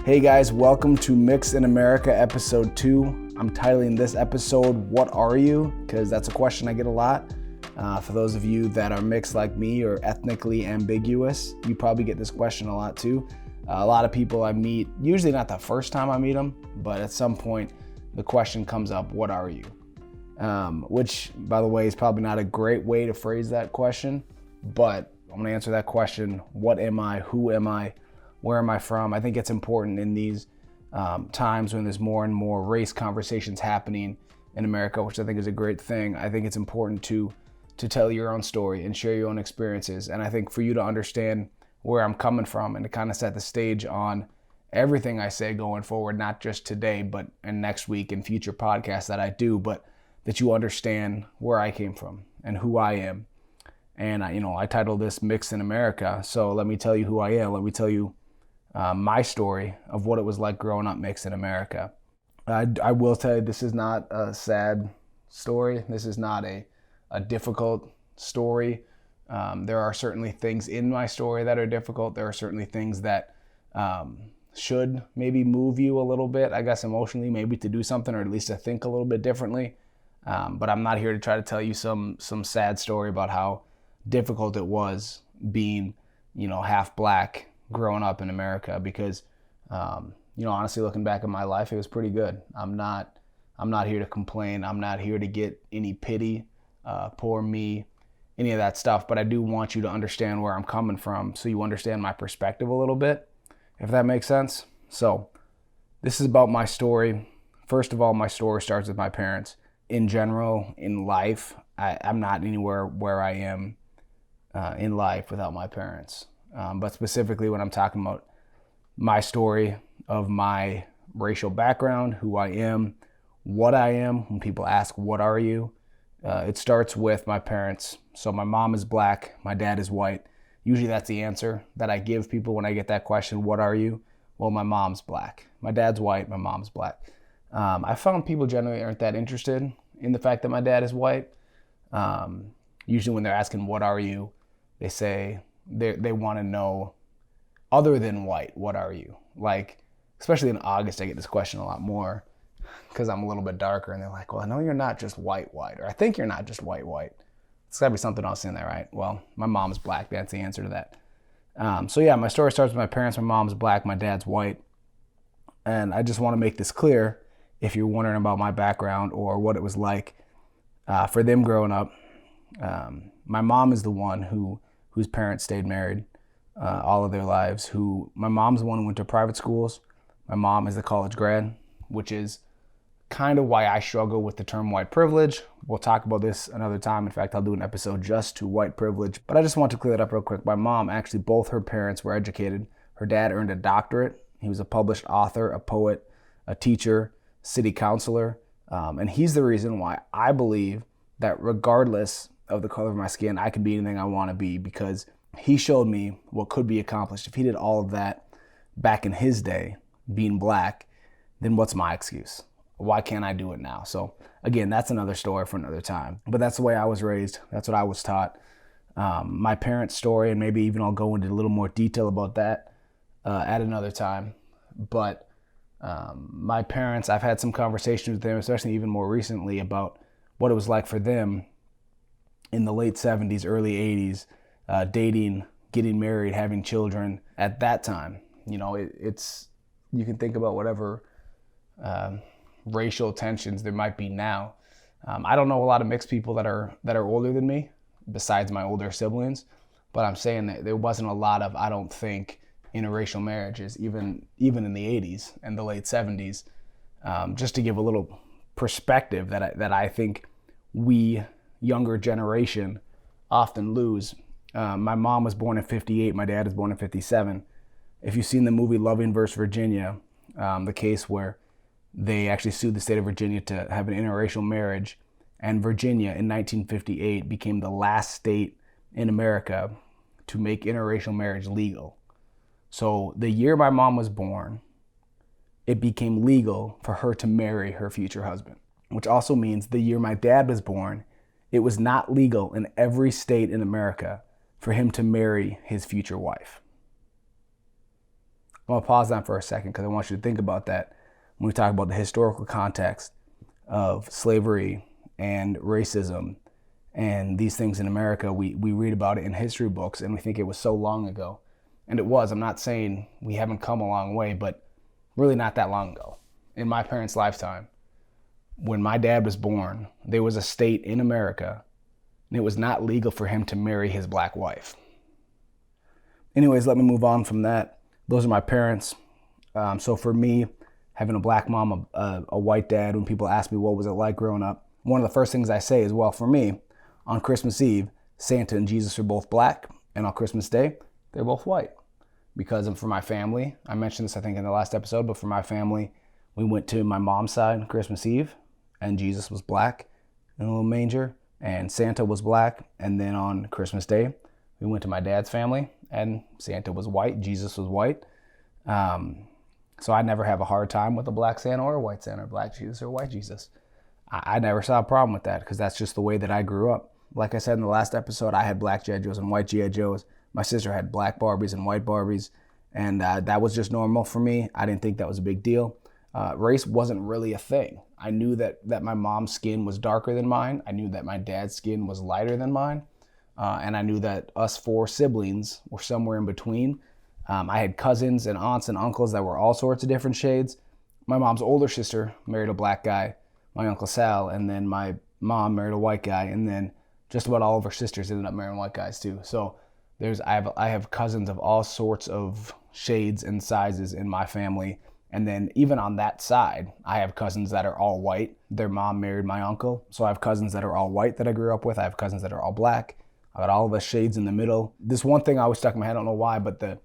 Hey guys, welcome to Mix in America episode 2. I'm titling this episode, What Are You? Because that's a question I get a lot. For those of you that are mixed like me or ethnically ambiguous, you probably get this question a lot too. A lot of people I meet, usually not the first time I meet them, but at some point the question comes up, what are you? Which, by the way, is probably not a great way to phrase that question, but I'm gonna answer that question. What am I? Who am I? Where am I from? I think it's important in these times when there's more and more race conversations happening in America, which I think is a great thing. I think it's important to tell your own story and share your own experiences. And I think for you to understand where I'm coming from and to kind of set the stage on everything I say going forward, not just today, but in next week and future podcasts that I do, but that you understand where I came from and who I am. And I titled this Mix in America. So let me tell you who I am. Let me tell you my story of what it was like growing up mixed in America. I will tell you, this is not a sad story. This is not a difficult story. There are certainly things in my story that are difficult. There are certainly things that should maybe move you a little bit, I guess emotionally, maybe to do something or at least to think a little bit differently. But I'm not here to try to tell you some sad story about how difficult it was being, half black growing up in America, because honestly, looking back at my life, it was pretty good. I'm not here to complain. I'm not here to get any pity, poor me, any of that stuff. But I do want you to understand where I'm coming from, so you understand my perspective a little bit, if that makes sense. So this is about my story. First of all, my story starts with my parents. In general, in life, I'm not anywhere where I am in life without my parents. But specifically when I'm talking about my story of my racial background, who I am, what I am, when people ask, what are you? It starts with my parents. So my mom is black, my dad is white. Usually that's the answer that I give people when I get that question, what are you? Well, my mom's black. My dad's white, my mom's black. I found people generally aren't that interested in the fact that my dad is white. Usually when they're asking, what are you? They say they want to know, other than white, what are you? Like, especially in August, I get this question a lot more because I'm a little bit darker, and they're like, well, I know you're not just white, or I think you're not just white. It's gotta be something else in there, right? Well, my mom's black. That's the answer to that. So yeah, my story starts with my parents. My mom's black, my dad's white. And I just want to make this clear if you're wondering about my background or what it was like for them growing up. My mom is the one whose parents stayed married all of their lives. My mom's the one who went to private schools. My mom is a college grad, which is kind of why I struggle with the term white privilege. We'll talk about this another time. In fact, I'll do an episode just to white privilege. But I just want to clear that up real quick. My mom, actually, both her parents were educated. Her dad earned a doctorate. He was a published author, a poet, a teacher, city councilor. And he's the reason why I believe that regardless of the color of my skin, I can be anything I want to be, because he showed me what could be accomplished. If he did all of that back in his day, being black, then what's my excuse? Why can't I do it now? So again, that's another story for another time. But that's the way I was raised. That's what I was taught. My parents' story, and maybe even I'll go into a little more detail about that at another time. But my parents, I've had some conversations with them, especially even more recently, about what it was like for them in the late 70s, early 80s, dating, getting married, having children at that time. It's you can think about whatever racial tensions there might be now. I don't know a lot of mixed people that are older than me, besides my older siblings, but I'm saying that there wasn't a lot of, I don't think, interracial marriages, even in the 80s and the late 70s. Just to give a little perspective that I think we, younger generation, often lose. My mom was born in 58, my dad was born in 57. If you've seen the movie Loving vs. Virginia, the case where they actually sued the state of Virginia to have an interracial marriage, and Virginia in 1958 became the last state in America to make interracial marriage legal. So the year my mom was born, it became legal for her to marry her future husband, which also means the year my dad was born, it was not legal in every state in America for him to marry his future wife. I'm gonna pause on for a second because I want you to think about that when we talk about the historical context of slavery and racism and these things in America. We read about it in history books and we think it was so long ago. And it was. I'm not saying we haven't come a long way, but really not that long ago. In my parents' lifetime, when my dad was born, there was a state in America and it was not legal for him to marry his black wife. Anyways, let me move on from that. Those are my parents. So for me, having a black mom, a white dad, when people ask me what was it like growing up, one of the first things I say is, well, for me, on Christmas Eve, Santa and Jesus are both black, and on Christmas Day, they're both white. Because for my family, I mentioned this I think in the last episode, but for my family, we went to my mom's side on Christmas Eve, and Jesus was black in a little manger, and Santa was black. And then on Christmas Day, we went to my dad's family, and Santa was white, Jesus was white. So I never have a hard time with a black Santa or a white Santa, black Jesus or white Jesus. I never saw a problem with that because that's just the way that I grew up. Like I said in the last episode, I had black G.I. Joes and white G.I. Joes. My sister had black Barbies and white Barbies, and that was just normal for me. I didn't think that was a big deal. Race wasn't really a thing. I knew that my mom's skin was darker than mine. I knew that my dad's skin was lighter than mine. And I knew that us 4 siblings were somewhere in between. I had cousins and aunts and uncles that were all sorts of different shades. My mom's older sister married a black guy, my Uncle Sal, and then my mom married a white guy, and then just about all of her sisters ended up marrying white guys too. So I have cousins of all sorts of shades and sizes in my family. And then even on that side, I have cousins that are all white. Their mom married my uncle. So I have cousins that are all white that I grew up with. I have cousins that are all black. I got all of us shades in the middle. This one thing I always stuck in my head, I don't know why, but there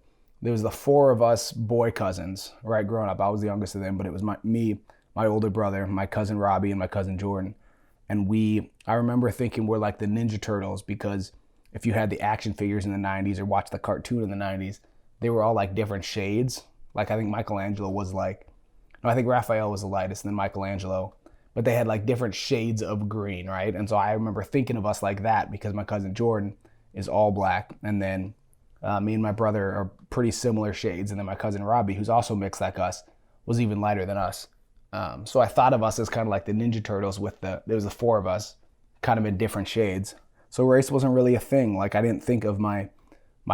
was the 4 of us boy cousins, right, growing up. I was the youngest of them, but it was me, my older brother, my cousin Robbie, and my cousin Jordan. And I remember thinking we're like the Ninja Turtles because if you had the action figures in the 90s or watched the cartoon in the 90s, they were all like different shades. Like I think Michelangelo was I think Raphael was the lightest and then Michelangelo. But they had like different shades of green, right? And so I remember thinking of us like that because my cousin Jordan is all black. And then me and my brother are pretty similar shades. And then my cousin Robbie, who's also mixed like us, was even lighter than us. So I thought of us as kind of like the Ninja Turtles there was the 4 of us kind of in different shades. So race wasn't really a thing. Like I didn't think of my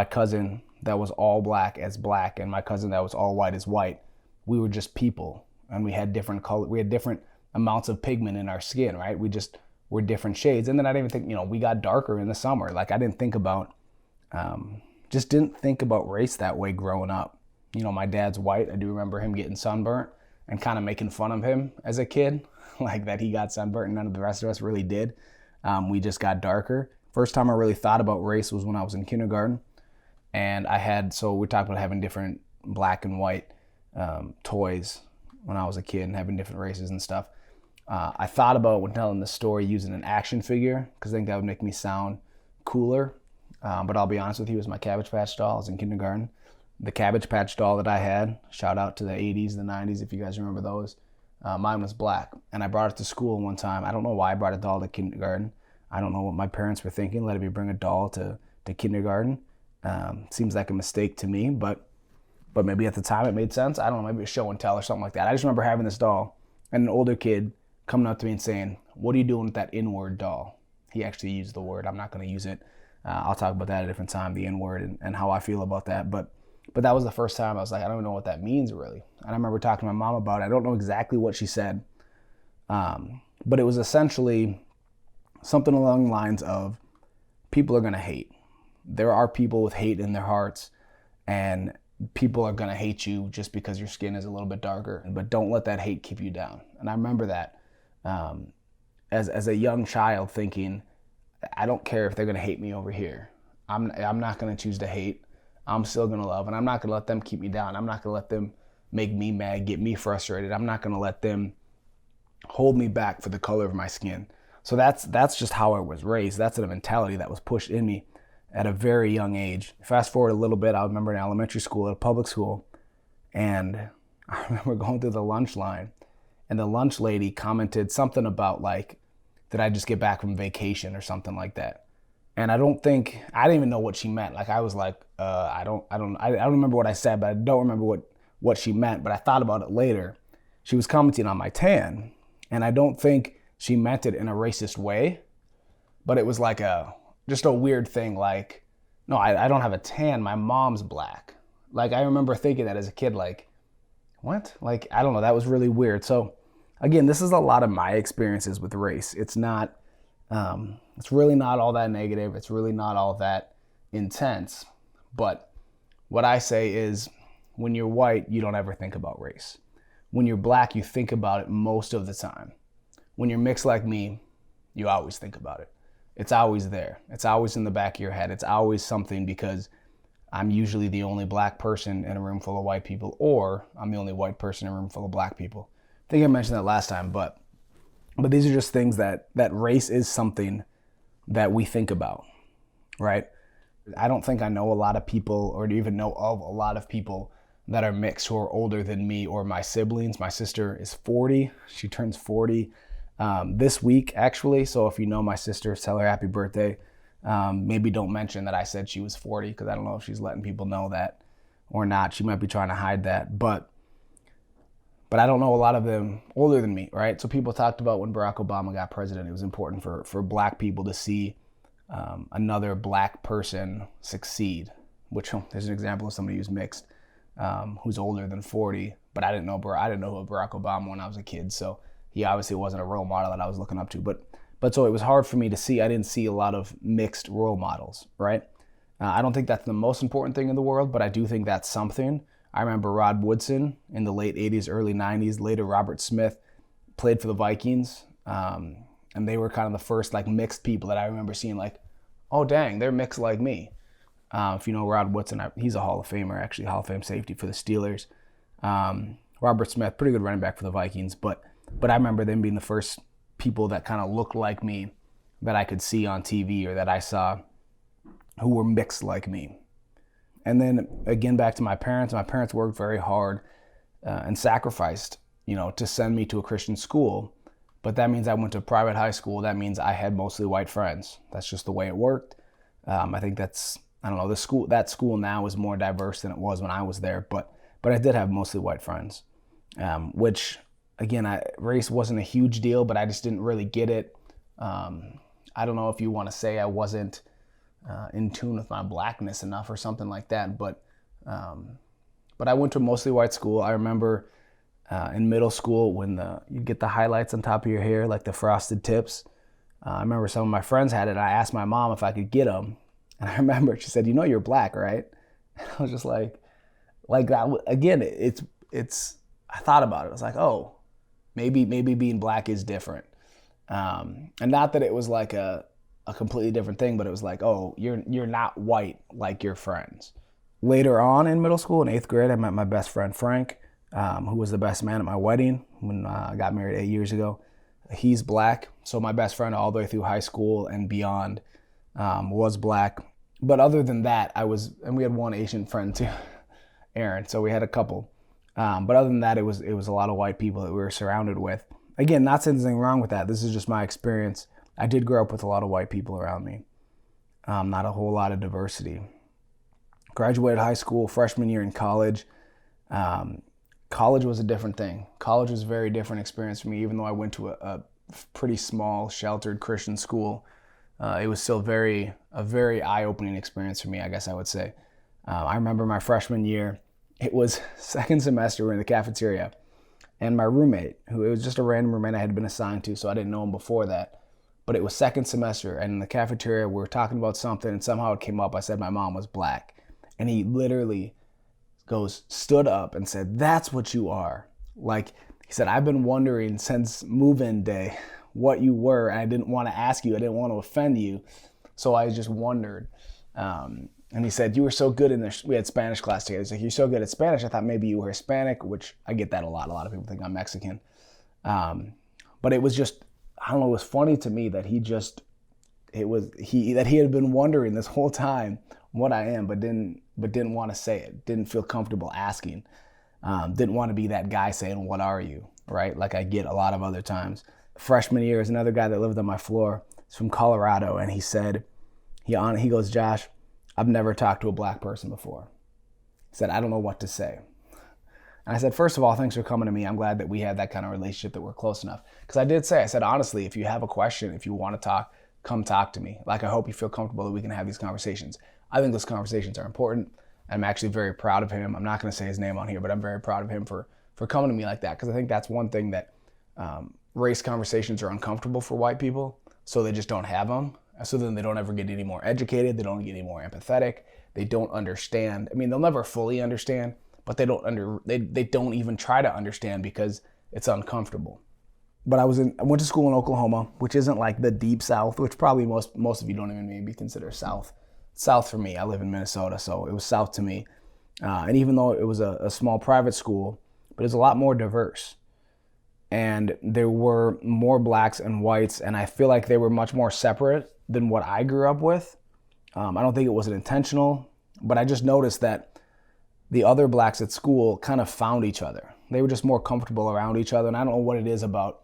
cousin that was all black as black and my cousin that was all white as white. We were just people and we had different color. We had different amounts of pigment in our skin, right? We just were different shades. And then I didn't even think, we got darker in the summer. Like I didn't think about, didn't think about race that way growing up. My dad's white. I do remember him getting sunburnt and kind of making fun of him as a kid, like that he got sunburnt and none of the rest of us really did. We just got darker. First time I really thought about race was when I was in kindergarten. And we're talking about having different black and white toys when I was a kid and having different races and stuff. I thought about when telling the story using an action figure because I think that would make me sound cooler. But I'll be honest with you, it was my Cabbage Patch doll. I was in kindergarten. The Cabbage Patch doll that I had, shout out to the 80s, the 90s, if you guys remember those, mine was black. And I brought it to school one time. I don't know why I brought a doll to kindergarten. I don't know what my parents were thinking, letting me bring a doll to kindergarten. Seems like a mistake to me, but maybe at the time it made sense. I don't know, maybe a show and tell or something like that. I just remember having this doll and an older kid coming up to me and saying, "What are you doing with that N-word doll?" He actually used the word. I'm not going to use it. I'll talk about that at a different time, the N-word and how I feel about that. But that was the first time I was like, I don't even know what that means really. And I remember talking to my mom about it. I don't know exactly what she said, but it was essentially something along the lines of people are going to hate. There are people with hate in their hearts, and people are going to hate you just because your skin is a little bit darker, but don't let that hate keep you down. And I remember that as a young child thinking, I don't care if they're going to hate me over here. I'm not going to choose to hate. I'm still going to love, and I'm not going to let them keep me down. I'm not going to let them make me mad, get me frustrated. I'm not going to let them hold me back for the color of my skin. So that's just how I was raised. That's a mentality that was pushed in me at a very young age. Fast forward a little bit, I remember in elementary school, at a public school, and I remember going through the lunch line, and the lunch lady commented something about like, did I just get back from vacation or something like that? And I didn't even know what she meant. Like I was like, I don't remember what I said, but I don't remember what she meant, but I thought about it later. She was commenting on my tan, and I don't think she meant it in a racist way, but it was like just a weird thing. Like, no, I don't have a tan. My mom's black. Like, I remember thinking that as a kid, like, what? Like, I don't know. That was really weird. So again, this is a lot of my experiences with race. It's really not all that negative. It's really not all that intense. But what I say is, when you're white, you don't ever think about race. When you're black, you think about it most of the time. When you're mixed like me, you always think about it. It's always there. It's always in the back of your head. It's always something, because I'm usually the only black person in a room full of white people, or I'm the only white person in a room full of black people. I think I mentioned that last time, but these are just things that race is something that we think about, right? I don't think I know a lot of people, or even know of a lot of people that are mixed who are older than me or my siblings. My sister is 40. She turns 40 this week, actually. So if you know my sister, tell her happy birthday. Maybe don't mention that I said she was 40, because I don't know if she's letting people know that or not. She might be trying to hide that. But I don't know a lot of them older than me, right? So people talked about when Barack Obama got president, it was important for black people to see another black person succeed, which there's an example of somebody who's mixed, who's older than 40. But I didn't know who Barack Obama when I was a kid, so he obviously wasn't a role model that I was looking up to. But so it was hard for me to see. I didn't see a lot of mixed role models, right? I don't think that's the most important thing in the world, but I do think that's something. I remember Rod Woodson in the late 80s, early 90s. Later, Robert Smith played for the Vikings, and they were kind of the first like mixed people that I remember seeing, like, oh dang, they're mixed like me. If you know Rod Woodson, he's a Hall of Famer, actually, Hall of Fame safety for the Steelers. Robert Smith, pretty good running back for the Vikings, but I remember them being the first people that kind of looked like me that I could see on TV, or that I saw, who were mixed like me. And then again, back to my parents. My parents worked very hard and sacrificed, to send me to a Christian school. But that means I went to a private high school. That means I had mostly white friends. That's just the way it worked. I think that school now is more diverse than it was when I was there. But I did have mostly white friends, which, again, race wasn't a huge deal, but I just didn't really get it. I don't know if you want to say I wasn't in tune with my blackness enough or something like that, but I went to a mostly white school. I remember in middle school when you get the highlights on top of your hair, like the frosted tips. I remember some of my friends had it. I asked my mom if I could get them, and I remember she said, "You're black, right?" And I was just like that. Again, it's. I thought about it. I was like, oh, maybe being black is different, and not that it was like a completely different thing, but it was like, oh, you're not white like your friends. Later on in middle school, in 8th grade, I met my best friend Frank, who was the best man at my wedding when I got married 8 years ago. He's black, so my best friend all the way through high school and beyond was black. But other than that, and we had one Asian friend too, Aaron. So we had a couple. But other than that, it was a lot of white people that we were surrounded with. Again, not saying anything wrong with that. This is just my experience. I did grow up with a lot of white people around me. Not a whole lot of diversity. Graduated high school, freshman year in college. College was a different thing. College was a very different experience for me, even though I went to a pretty small, sheltered Christian school. It was still a very eye-opening experience for me, I guess I would say. I remember my freshman year. It was second semester, we were in the cafeteria, and my roommate, it was just a random roommate I had been assigned to, so I didn't know him before that. But it was second semester, and in the cafeteria, we were talking about something, and somehow it came up. I said my mom was black. And he literally stood up and said, "That's what you are." Like, he said, "I've been wondering since move-in day what you were, and I didn't want to ask you. I didn't want to offend you. So I just wondered." And he said, "You were so good in this." We had Spanish class together. He's like, "You're so good at Spanish. I thought maybe you were Hispanic," which I get that a lot. A lot of people think I'm Mexican. But it was just, I don't know, it was funny to me that he had been wondering this whole time what I am, but didn't want to say it, didn't feel comfortable asking, didn't want to be that guy saying, "What are you?" Right? Like I get a lot of other times. Freshman year is another guy that lived on my floor. He's from Colorado, and he said, he goes, "Josh, I've never talked to a black person before." He said, "I don't know what to say." And I said, first of all, thanks for coming to me. I'm glad that we had that kind of relationship, that we're close enough. Because I said, honestly, if you have a question, if you want to talk, come talk to me. Like, I hope you feel comfortable that we can have these conversations. I think those conversations are important. I'm actually very proud of him. I'm not going to say his name on here, but I'm very proud of him for coming to me like that. Because I think that's one thing that race conversations are uncomfortable for white people. So they just don't have them. So then they don't ever get any more educated. They don't get any more empathetic. They don't understand. I mean, they'll never fully understand, but they don't even try to understand because it's uncomfortable. But I went to school in Oklahoma, which isn't like the deep South, which probably most of you don't even maybe consider South. South for me. I live in Minnesota, so it was South to me. And even though it was a small private school, but it was a lot more diverse. And there were more blacks and whites, and I feel like they were much more separate than what I grew up with. I don't think it was intentional, but I just noticed that the other blacks at school kind of found each other. They were just more comfortable around each other, and I don't know what it is about,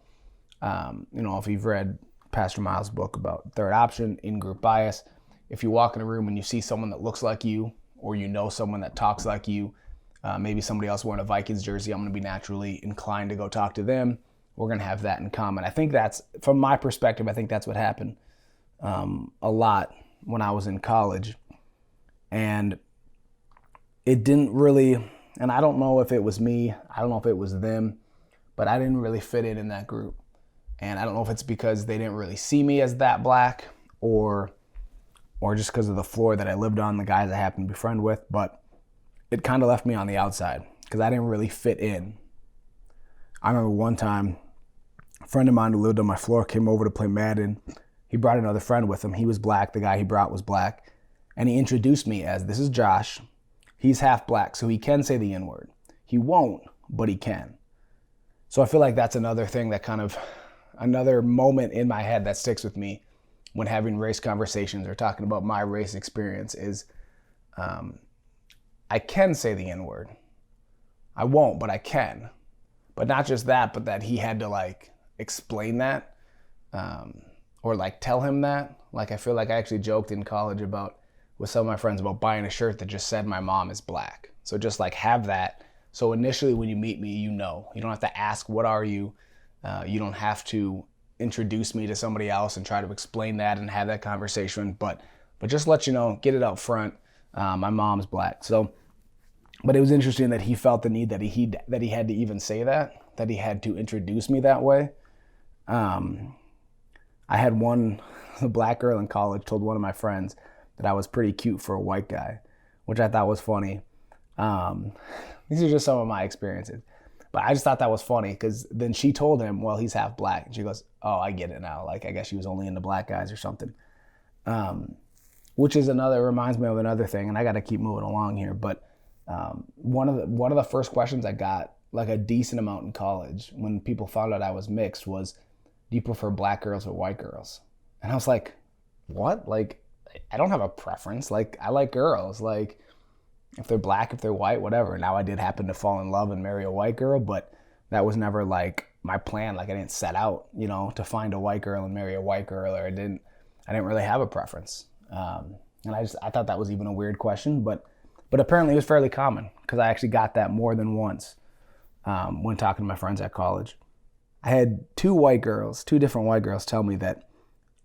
if you've read Pastor Miles' book about third option, in-group bias, if you walk in a room and you see someone that looks like you, or you know someone that talks like you, maybe somebody else wearing a Vikings jersey, I'm going to be naturally inclined to go talk to them. We're going to have that in common. I think that's, from my perspective, I think that's what happened a lot when I was in college. And it didn't really, and I don't know if it was me, I don't know if it was them, but I didn't really fit in that group. And I don't know if it's because they didn't really see me as that black, or just because of the floor that I lived on, the guys I happened to be friends with, but it kind of left me on the outside because I didn't really fit in. I remember one time, a friend of mine who lived on my floor came over to play Madden. He brought another friend with him. He was black. The guy he brought was black. And he introduced me as, this is Josh. He's half black, so he can say the N-word. He won't, but he can. So I feel like that's another thing that kind of, another moment in my head that sticks with me when having race conversations or talking about my race experience is, I can say the N-word. I won't, but I can. But not just that, but that he had to like explain that, or like tell him that. Like, I feel like I actually joked in college with some of my friends about buying a shirt that just said my mom is black. So just like have that. So initially when you meet me, you don't have to ask, what are you? You don't have to introduce me to somebody else and try to explain that and have that conversation. But just let you know, get it out front. My mom's black. So, but it was interesting that he felt the need that he had to even say that he had to introduce me that way. I had a black girl in college told one of my friends that I was pretty cute for a white guy, which I thought was funny. These are just some of my experiences. But I just thought that was funny because then she told him, well, he's half black. And she goes, oh, I get it now. Like, I guess she was only into black guys or something. Which is reminds me of another thing, and I got to keep moving along here. But one of the first questions I got, like a decent amount in college, when people found out I was mixed, was, do you prefer black girls or white girls? And I was like, what? Like, I don't have a preference. Like, I like girls. Like, if they're black, if they're white, whatever. Now, I did happen to fall in love and marry a white girl, but that was never like my plan. Like, I didn't set out, to find a white girl and marry a white girl, or I didn't really have a preference. And I thought that was even a weird question, but apparently it was fairly common because I actually got that more than once when talking to my friends at college. I had two different white girls tell me that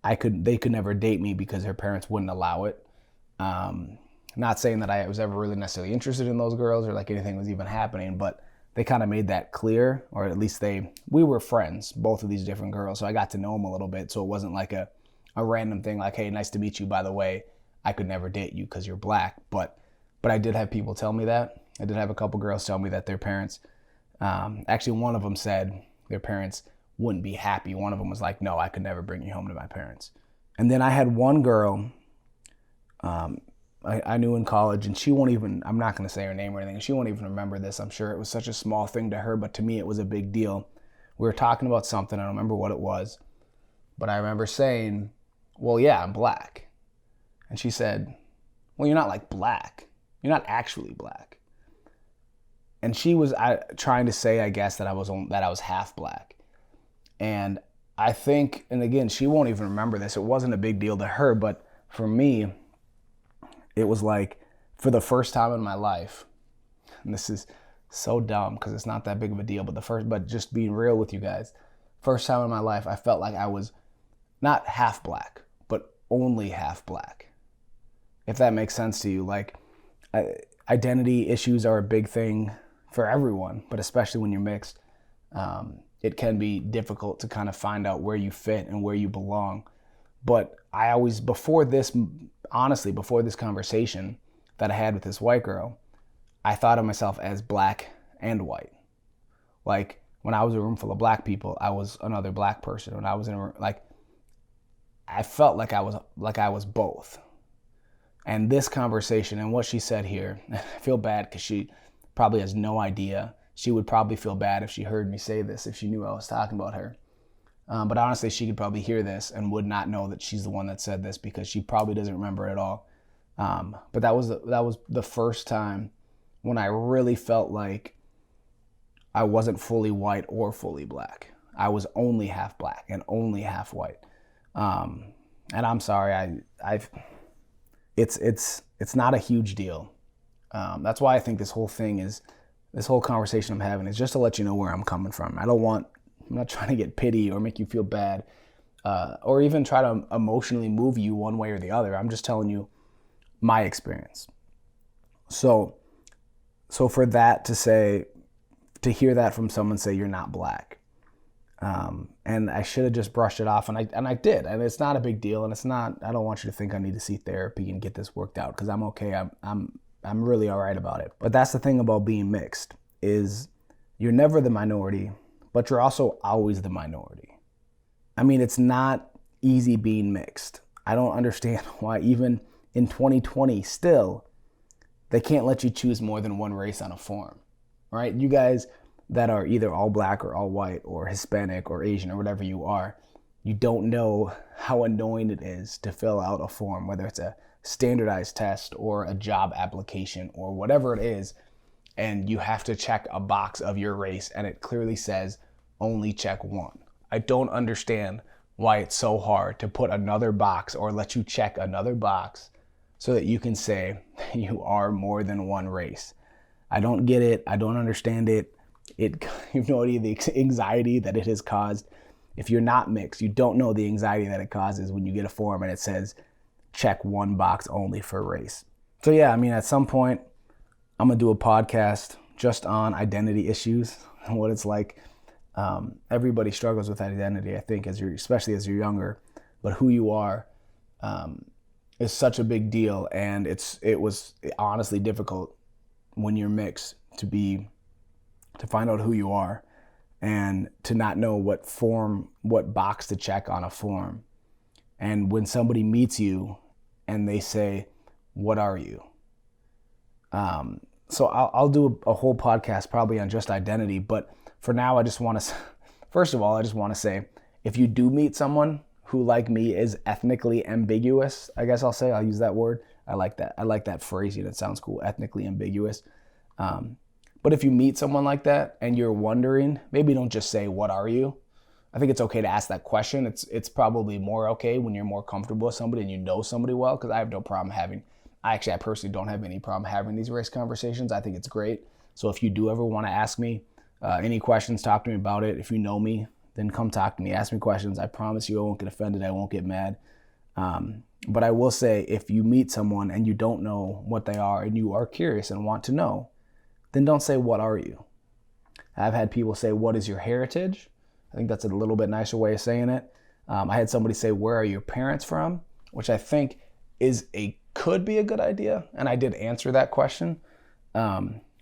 they could never date me because their parents wouldn't allow it. Not saying that I was ever really necessarily interested in those girls or like anything was even happening, but they kind of made that clear, or at least we were friends, both of these different girls. So I got to know them a little bit. So it wasn't like a random thing like, hey, nice to meet you. By the way, I could never date you because you're black. But I did have people tell me that. I did have a couple girls tell me that their parents, actually one of them said their parents wouldn't be happy. One of them was like, no, I could never bring you home to my parents. And then I had one girl I knew in college, and she won't even, I'm not going to say her name or anything, she won't even remember this. I'm sure it was such a small thing to her, but to me it was a big deal. We were talking about something, I don't remember what it was, but I remember saying, well, yeah, I'm black. And she said, well, you're not like black. You're not actually black. And she was trying to say, I guess, that I was half black. And I think, and again, she won't even remember this. It wasn't a big deal to her, but for me, it was like, for the first time in my life, and this is So dumb because it's not that big of a deal. But just being real with you guys, first time in my life, I felt like I was not half black, but only half black. If that makes sense to you, like identity issues are a big thing for everyone, but especially when you're mixed, it can be difficult to kind of find out where you fit and where you belong. But I always, before this conversation that I had with this white girl, I thought of myself as black and white. Like when I was in a room full of black people, I was another black person. When I was in a room, like I felt like I was both. And this conversation and what she said here, I feel bad because she probably has no idea. She would probably feel bad if she heard me say this, if she knew I was talking about her. But honestly, she could probably hear this and would not know that she's the one that said this because she probably doesn't remember it at all. But that was the first time when I really felt like I wasn't fully white or fully black. I was only half black and only half white. And I'm sorry, it's not a huge deal. That's why I think this whole conversation I'm having is just to let you know where I'm coming from. I'm not trying to get pity or make you feel bad, or even try to emotionally move you one way or the other. I'm just telling you my experience. So for that to hear that from someone say you're not black, and I should have just brushed it off, and I did, and it's not a big deal, and I don't want you to think I need to see therapy and get this worked out because I'm okay. I'm really all right about it. But that's the thing about being mixed is you're never the minority, but you're also always the minority. I mean, it's not easy being mixed. I don't understand why even in 2020 still they can't let you choose more than one race on a form, right? You guys that are either all black or all white or Hispanic or Asian or whatever you are, you don't know how annoying it is to fill out a form, whether it's a standardized test or a job application or whatever it is, and you have to check a box of your race and it clearly says only check one. I don't understand why it's so hard to put another box or let you check another box so that you can say you are more than one race. I don't get it. I don't understand it. You have no idea the anxiety that it has caused. If you're not mixed, you don't know the anxiety that it causes when you get a form and it says check one box only for race. So yeah, I mean, at some point, I'm gonna do a podcast just on identity issues and what it's like. Everybody struggles with identity, I think, especially as you're younger. But who you are is such a big deal, and it was honestly difficult when you're mixed to find out who you are and to not know what box to check on a form. And when somebody meets you and they say, "What are you?" So I'll do a whole podcast probably on just identity, but for now, I just want to say, if you do meet someone who, like me, is ethnically ambiguous, I guess I'll use that word. I like that. I like that phrasing. It sounds cool, ethnically ambiguous. But if you meet someone like that and you're wondering, maybe don't just say, "What are you?" I think it's okay to ask that question. It's probably more okay when you're more comfortable with somebody and you know somebody well, because I have no problem I personally don't have any problem having these race conversations. I think it's great. So if you do ever want to ask me any questions, talk to me about it. If you know me, then come talk to me. Ask me questions. I promise you I won't get offended. I won't get mad. But I will say, if you meet someone and you don't know what they are and you are curious and want to know, then don't say, "What are you?" I've had people say, "What is your heritage?" I think that's a little bit nicer way of saying it. I had somebody say, "Where are your parents from?" Which I think could be a good idea. And I did answer that question,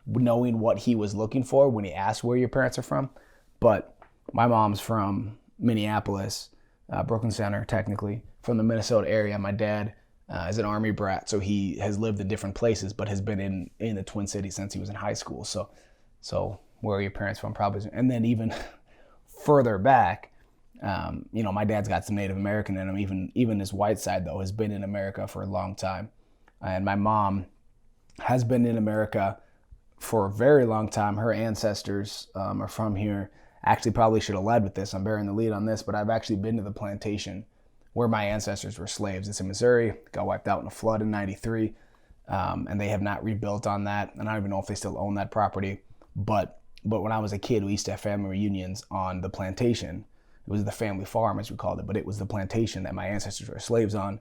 knowing what he was looking for when he asked where your parents are from. But my mom's from Minneapolis, Brooklyn Center, technically, from the Minnesota area. My dad is an Army brat, so he has lived in different places, but has been in the Twin Cities since he was in high school. So where are your parents from? Probably. And then even further back, my dad's got some Native American in him. Even his white side, though, has been in America for a long time. And my mom has been in America for a very long time. Her ancestors are from here. Actually, probably should have led with this. I'm bearing the lead on this, but I've actually been to the plantation where my ancestors were slaves. It's in Missouri. Got wiped out in a flood in '93, and they have not rebuilt on that. And I don't even know if they still own that property. But when I was a kid, we used to have family reunions on the plantation. It was the family farm, as we called it, but it was the plantation that my ancestors were slaves on,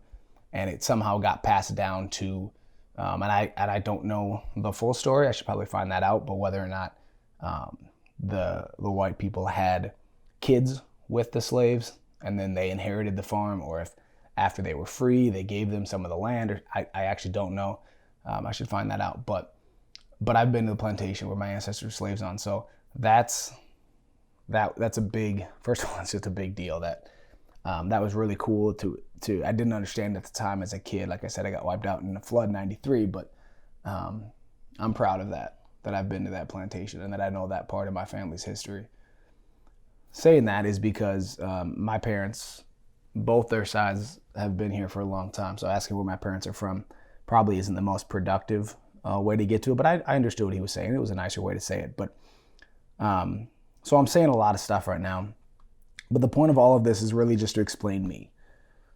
and it somehow got passed down to, and I don't know the full story. I should probably find that out. But whether or not the white people had kids with the slaves and then they inherited the farm, or if after they were free they gave them some of the land, or I actually don't know. I should find that out. But I've been to the plantation where my ancestors were slaves on, so that's a big, first of all, it's just a big deal. That was really cool to I didn't understand at the time as a kid. Like I said, I got wiped out in the flood in '93, but I'm proud of that I've been to that plantation and that I know that part of my family's history. Saying that is because my parents, both their sides, have been here for a long time. So asking where my parents are from probably isn't the most productive way to get to it, but I understood what he was saying. It was a nicer way to say it. But so I'm saying a lot of stuff right now, but the point of all of this is really just to explain me.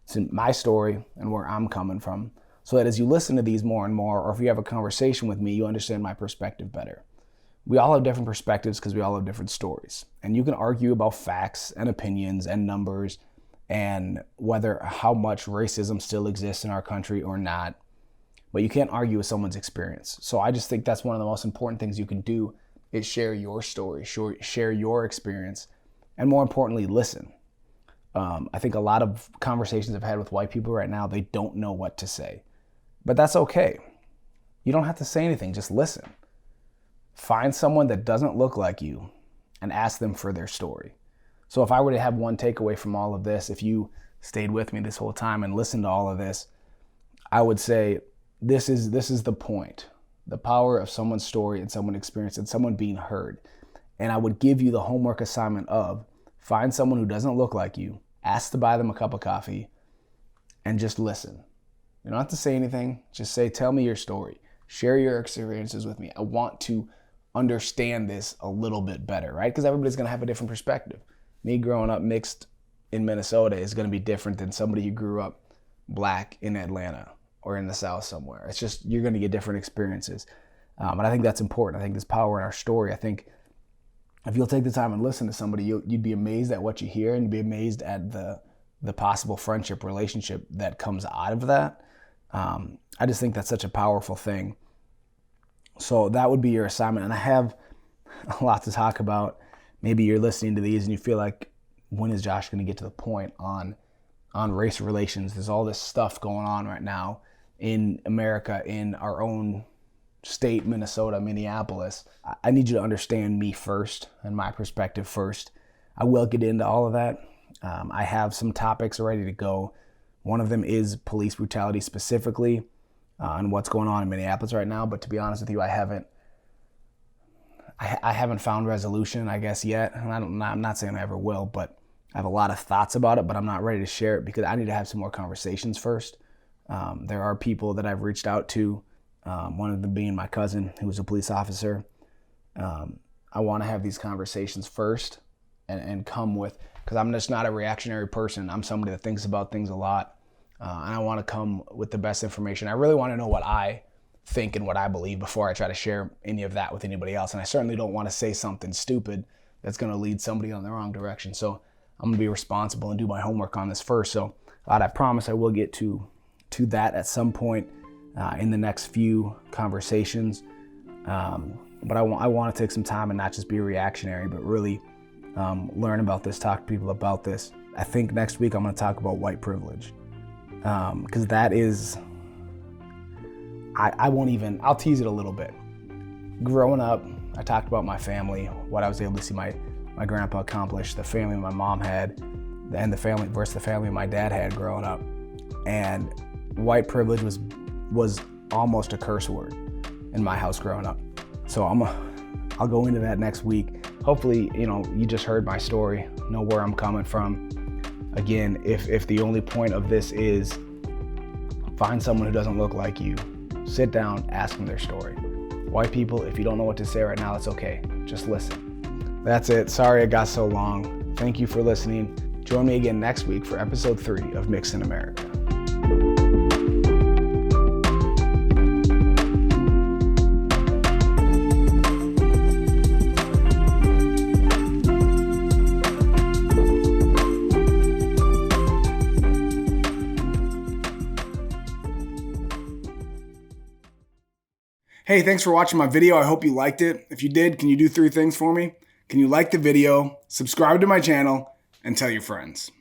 It's my story and where I'm coming from, so that as you listen to these more and more, or if you have a conversation with me, you understand my perspective better. We all have different perspectives because we all have different stories. And you can argue about facts and opinions and numbers and how much racism still exists in our country or not, but you can't argue with someone's experience. So I just think that's one of the most important things you can do, is share your story, share your experience, and more importantly, listen. I think a lot of conversations I've had with white people right now, they don't know what to say. But that's okay. You don't have to say anything, just listen. Find someone that doesn't look like you and ask them for their story. So if I were to have one takeaway from all of this, if you stayed with me this whole time and listened to all of this, I would say this is the point. The power of someone's story and someone's experience and someone being heard. And I would give you the homework assignment of find someone who doesn't look like you, ask to buy them a cup of coffee, and just listen. You don't have to say anything. Just say, tell me your story. Share your experiences with me. I want to understand this a little bit better, right? Because everybody's going to have a different perspective. Me growing up mixed in Minnesota is going to be different than somebody who grew up black in Atlanta or in the South somewhere. It's just, you're going to get different experiences. And I think that's important. I think there's power in our story. I think if you'll take the time and listen to somebody, you'd be amazed at what you hear, and you'd be amazed at the possible friendship relationship that comes out of that. I just think that's such a powerful thing. So that would be your assignment. And I have a lot to talk about. Maybe you're listening to these and you feel like, when is Josh going to get to the point on race relations? There's all this stuff going on right now in America, in our own state, Minnesota, Minneapolis. I need you to understand me first and my perspective first. I will get into all of that. I have some topics ready to go. One of them is police brutality specifically, and what's going on in Minneapolis right now. But to be honest with you, I haven't found resolution, I guess, yet. And I'm not saying I ever will, but I have a lot of thoughts about it, but I'm not ready to share it because I need to have some more conversations first. There are people that I've reached out to, one of them being my cousin, who's a police officer. I want to have these conversations first and come with, because I'm just not a reactionary person. I'm somebody that thinks about things a lot. And I want to come with the best information. I really want to know what I think and what I believe before I try to share any of that with anybody else. And I certainly don't want to say something stupid that's going to lead somebody on the wrong direction. So I'm going to be responsible and do my homework on this first. So I promise I will get to that at some point in the next few conversations. But I want to take some time and not just be reactionary, but really learn about this, talk to people about this. I think next week I'm going to talk about white privilege. Because that is, I'll tease it a little bit. Growing up, I talked about my family, what I was able to see my grandpa accomplish, the family my mom had, and the family versus the family my dad had growing up. And white privilege was almost a curse word in my house growing up. So I'll go into that next week. Hopefully, you just heard my story, know where I'm coming from. Again, if the only point of this is find someone who doesn't look like you, sit down, ask them their story. White people, if you don't know what to say right now, it's okay. Just listen. That's it. Sorry it got so long. Thank you for listening. Join me again next week for episode 3 of Mixed in America. Hey, thanks for watching my video. I hope you liked it. If you did, can you do 3 things for me? Can you like the video, subscribe to my channel, and tell your friends?